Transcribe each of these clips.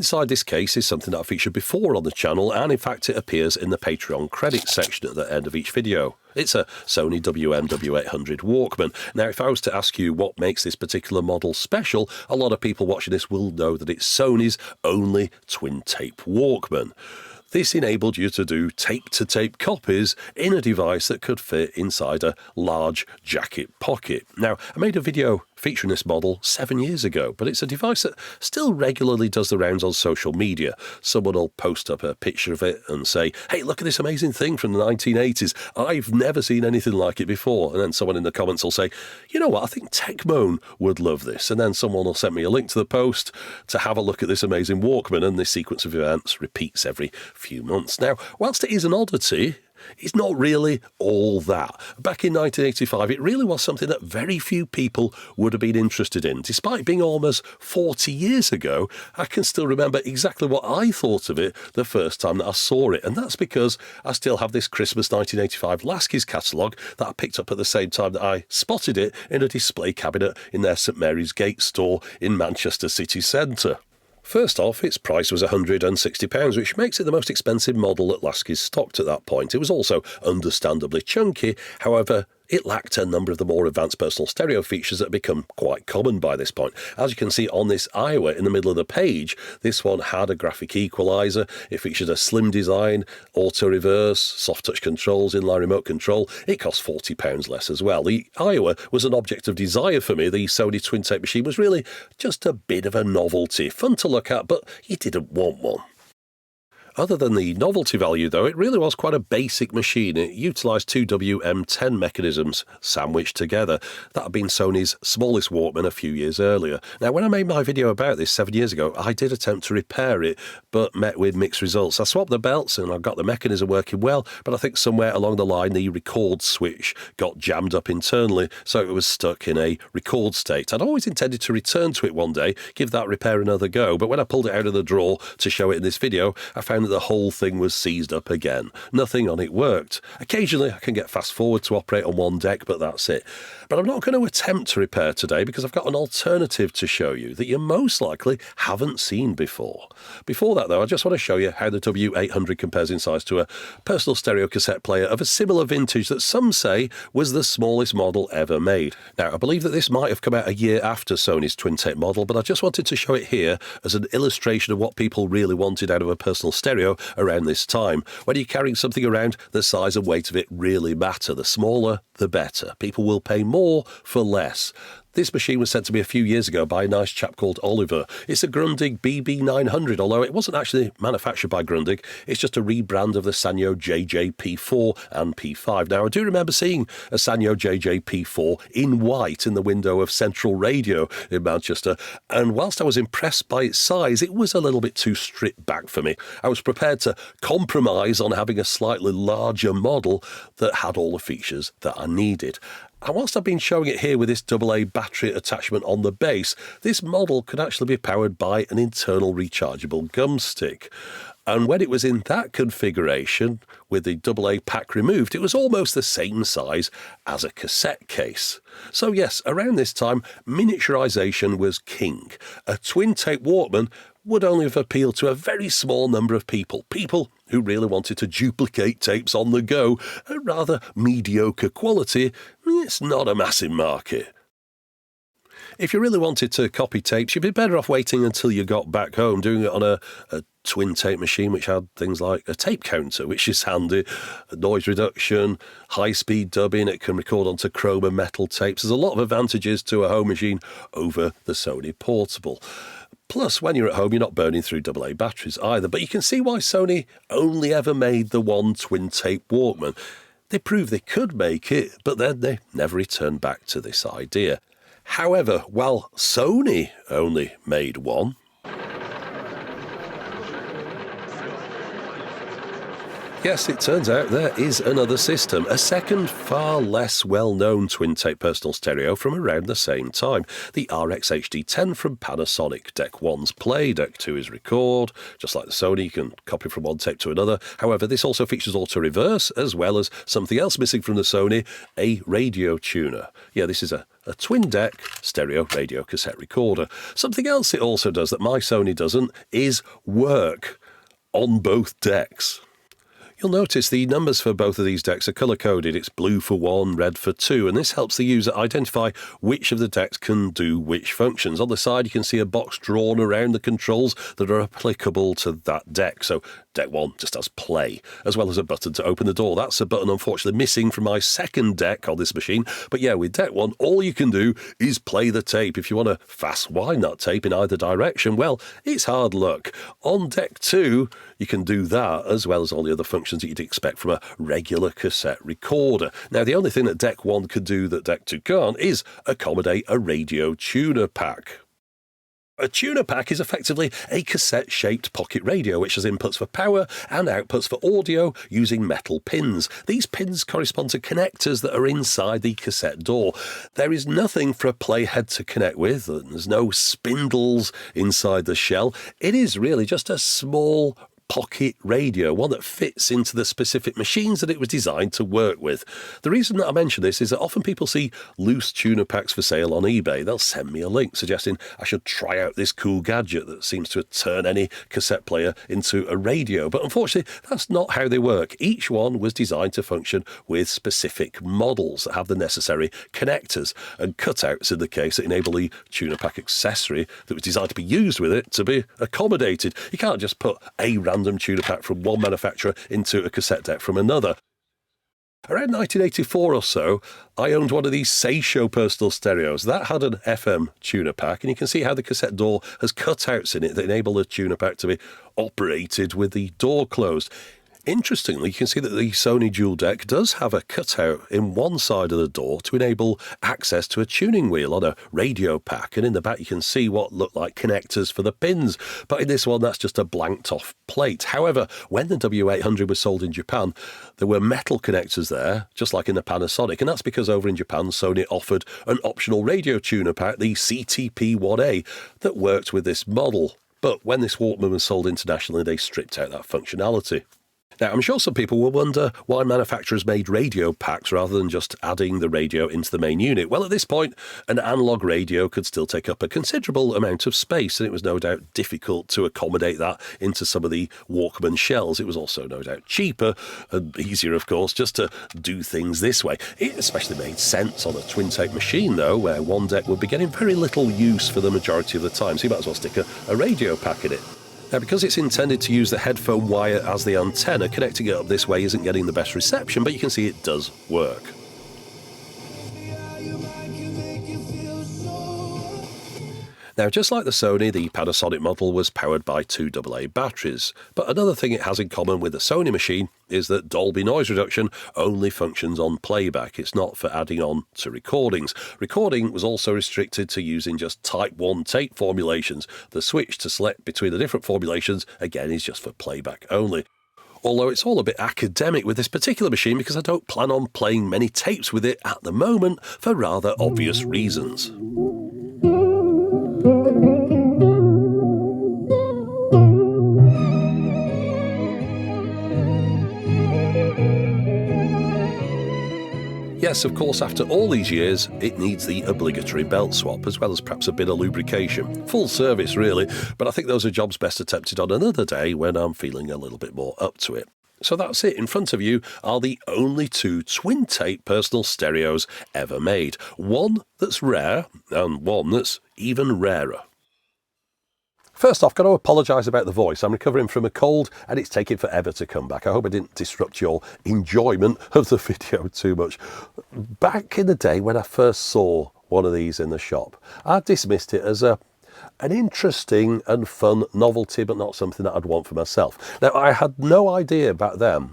Inside this case is something that I featured before on the channel, and in fact it appears in the Patreon credits section at the end of each video. It's a Sony WM-W800 Walkman. Now, if I was to ask you what makes this particular model special, a lot of people watching this will know that it's Sony's only twin-tape Walkman. This enabled you to do tape-to-tape copies in a device that could fit inside a large jacket pocket. Now, I made a video featuring this model 7 years ago, but it's a device that still regularly does the rounds on social media. Someone will post up a picture of it and say, hey, look at this amazing thing from the 1980s. I've never seen anything like it before. And then someone in the comments will say, you know what, I think Techmoan would love this. And then someone will send me a link to the post to have a look at this amazing Walkman, and this sequence of events repeats every few months. Now, whilst it is an oddity, it's not really all that. Back in 1985, it really was something that very few people would have been interested in. Despite being almost 40 years ago, I can still remember exactly what I thought of it the first time that I saw it. And that's because I still have this Christmas 1985 Lasky's catalogue that I picked up at the same time that I spotted it in a display cabinet in their St Mary's Gate store in Manchester city centre. First off, its price was £160, which makes it the most expensive model that Lasky's stocked at that point. It was also understandably chunky, however, it lacked a number of the more advanced personal stereo features that have become quite common by this point. As you can see on this Iowa in the middle of the page, this one had a graphic equaliser, it featured a slim design, auto reverse, soft touch controls, inline remote control. It cost £40 less as well. The Iowa was an object of desire for me. The Sony twin tape machine was really just a bit of a novelty, fun to look at, but you didn't want one. Other than the novelty value, though, it really was quite a basic machine. It utilised two WM10 mechanisms sandwiched together. That had been Sony's smallest Walkman a few years earlier. Now, when I made my video about this 7 years ago, I did attempt to repair it, but met with mixed results. I swapped the belts and I got the mechanism working well, but I think somewhere along the line the record switch got jammed up internally, so it was stuck in a record state. I'd always intended to return to it one day, give that repair another go, but when I pulled it out of the drawer to show it in this video, I found that the whole thing was seized up again. Nothing on it worked. Occasionally I can get fast forward to operate on one deck, but that's it. But I'm not going to attempt to repair today because I've got an alternative to show you that you most likely haven't seen before. Before that though, I just want to show you how the W800 compares in size to a personal stereo cassette player of a similar vintage that some say was the smallest model ever made. Now, I believe that this might have come out a year after Sony's twin tape model, but I just wanted to show it here as an illustration of what people really wanted out of a personal stereo around this time. When you're carrying something around, the size and weight of it really matter. The smaller, the better. People will pay more for less. This machine was sent to me a few years ago by a nice chap called Oliver. It's a Grundig BB900, although it wasn't actually manufactured by Grundig. It's just a rebrand of the Sanyo JJ-P4 and P5. Now, I do remember seeing a Sanyo JJ-P4 in white in the window of Central Radio in Manchester, and whilst I was impressed by its size, it was a little bit too stripped back for me. I was prepared to compromise on having a slightly larger model that had all the features that I needed. And whilst I've been showing it here with this AA battery attachment on the base, this model could actually be powered by an internal rechargeable gum stick. And when it was in that configuration, with the AA pack removed, it was almost the same size as a cassette case. So yes, around this time, miniaturization was king. A twin-tape Walkman would only have appealed to a very small number of people who really wanted to duplicate tapes on the go at rather mediocre quality. It's not a massive market. If you really wanted to copy tapes, you'd be better off waiting until you got back home, doing it on a twin tape machine which had things like a tape counter, which is handy, noise reduction, high-speed dubbing, it can record onto chrome and metal tapes. There's a lot of advantages to a home machine over the Sony Portable. Plus, when you're at home, you're not burning through AA batteries either. But you can see why Sony only ever made the one twin-tape Walkman. They proved they could make it, but then they never returned back to this idea. However, while Sony only made one, Yes, it turns out there is another system, a second far less well-known twin-tape personal stereo from around the same time, the RX-HD10 from Panasonic. Deck 1's play, Deck 2 is record. Just like the Sony, you can copy from one tape to another. However, this also features auto-reverse, as well as something else missing from the Sony, a radio tuner. Yeah, this is a twin-deck stereo radio cassette recorder. Something else it also does that my Sony doesn't is work on both decks. You'll notice the numbers for both of these decks are colour-coded. It's blue for 1, red for 2, and this helps the user identify which of the decks can do which functions. On the side, you can see a box drawn around the controls that are applicable to that deck. So Deck 1 just has play, as well as a button to open the door. That's a button, unfortunately, missing from my second deck on this machine. But yeah, with Deck 1, all you can do is play the tape. If you want to fast wind that tape in either direction, well, it's hard luck. On Deck 2, you can do that, as well as all the other functions that you'd expect from a regular cassette recorder. Now, the only thing that Deck 1 could do that Deck 2 can't is accommodate a radio tuner pack. A tuner pack is effectively a cassette-shaped pocket radio which has inputs for power and outputs for audio using metal pins. These pins correspond to connectors that are inside the cassette door. There is nothing for a playhead to connect with, and there's no spindles inside the shell. It is really just a small pocket radio, one that fits into the specific machines that it was designed to work with. The reason that I mention this is that often people see loose tuner packs for sale on eBay. They'll send me a link suggesting I should try out this cool gadget that seems to turn any cassette player into a radio. But unfortunately, that's not how they work. Each one was designed to function with specific models that have the necessary connectors and cutouts in the case that enable the tuner pack accessory that was designed to be used with it to be accommodated. You can't just put a random tuner pack from one manufacturer into a cassette deck from another. Around 1984 or so, I owned one of these Seisho personal stereos. That had an FM tuner pack, and you can see how the cassette door has cutouts in it that enable the tuner pack to be operated with the door closed. Interestingly, you can see that the Sony dual deck does have a cutout in one side of the door to enable access to a tuning wheel on a radio pack, and in the back you can see what look like connectors for the pins, but in this one that's just a blanked off plate. However, when the W800 was sold in Japan, there were metal connectors there, just like in the Panasonic, and that's because over in Japan Sony offered an optional radio tuner pack, the CTP-1A, that worked with this model. But when this Walkman was sold internationally, they stripped out that functionality. Now, I'm sure some people will wonder why manufacturers made radio packs rather than just adding the radio into the main unit. Well, at this point, an analog radio could still take up a considerable amount of space, and it was no doubt difficult to accommodate that into some of the Walkman shells. It was also no doubt cheaper and easier, of course, just to do things this way. It especially made sense on a twin-tape machine, though, where one deck would be getting very little use for the majority of the time, so you might as well stick a radio pack in it. Now, because it's intended to use the headphone wire as the antenna, connecting it up this way isn't getting the best reception, but you can see it does work. Now, just like the Sony, the Panasonic model was powered by 2 AA batteries. But another thing it has in common with the Sony machine is that Dolby noise reduction only functions on playback. It's not for adding on to recordings. Recording was also restricted to using just Type 1 tape formulations. The switch to select between the different formulations, again, is just for playback only. Although it's all a bit academic with this particular machine because I don't plan on playing many tapes with it at the moment for rather obvious reasons. Yes, of course, after all these years, it needs the obligatory belt swap, as well as perhaps a bit of lubrication. Full service, really, but I think those are jobs best attempted on another day when I'm feeling a little bit more up to it. So that's it. In front of you are the only 2 twin-tape personal stereos ever made. One that's rare, and one that's even rarer. First off, got to apologise about the voice. I'm recovering from a cold and it's taking forever to come back. I hope I didn't disrupt your enjoyment of the video too much. Back in the day when I first saw one of these in the shop, I dismissed it as an interesting and fun novelty, but not something that I'd want for myself. Now, I had no idea back then.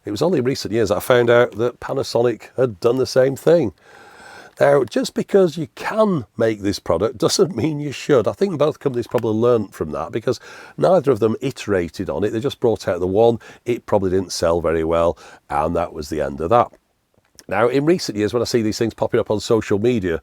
It was only in recent years that I found out that Panasonic had done the same thing. Now, just because you can make this product doesn't mean you should. I think both companies probably learnt from that, because neither of them iterated on it. They just brought out the one, it probably didn't sell very well, and that was the end of that. Now, in recent years, when I see these things popping up on social media,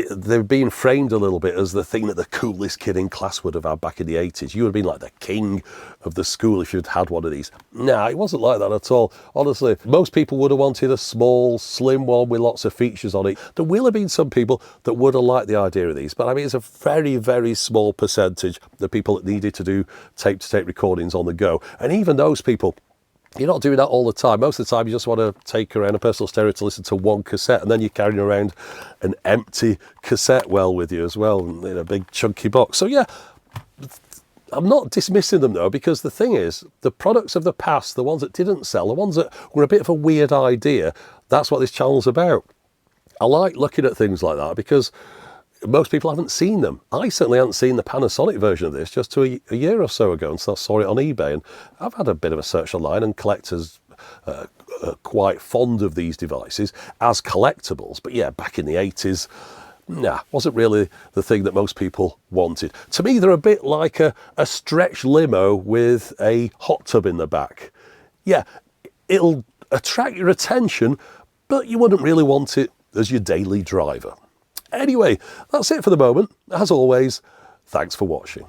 they've been framed a little bit as the thing that the coolest kid in class would have had back in the 80s. You would have been like the king of the school if you'd had one of these. Nah, it wasn't like that at all. Honestly, most people would have wanted a small, slim one with lots of features on it. There will have been some people that would have liked the idea of these, but I mean, it's a very, very small percentage, the people that needed to do tape-to-tape recordings on the go. And even those people, you're not doing that all the time. Most of the time, you just want to take around a personal stereo to listen to one cassette, and then you're carrying around an empty cassette well with you as well, in a big chunky box. So yeah, I'm not dismissing them though, because the thing is, the products of the past, the ones that didn't sell, the ones that were a bit of a weird idea, that's what this channel's about. I like looking at things like that because most people haven't seen them. I certainly haven't seen the Panasonic version of this just to a year or so ago, and so I saw it on eBay, and I've had a bit of a search online, and collectors are quite fond of these devices as collectibles. But yeah, back in the 80s, nah, wasn't really the thing that most people wanted. To me, they're a bit like a stretch limo with a hot tub in the back. Yeah, it'll attract your attention, but you wouldn't really want it as your daily driver. Anyway, that's it for the moment. As always, thanks for watching.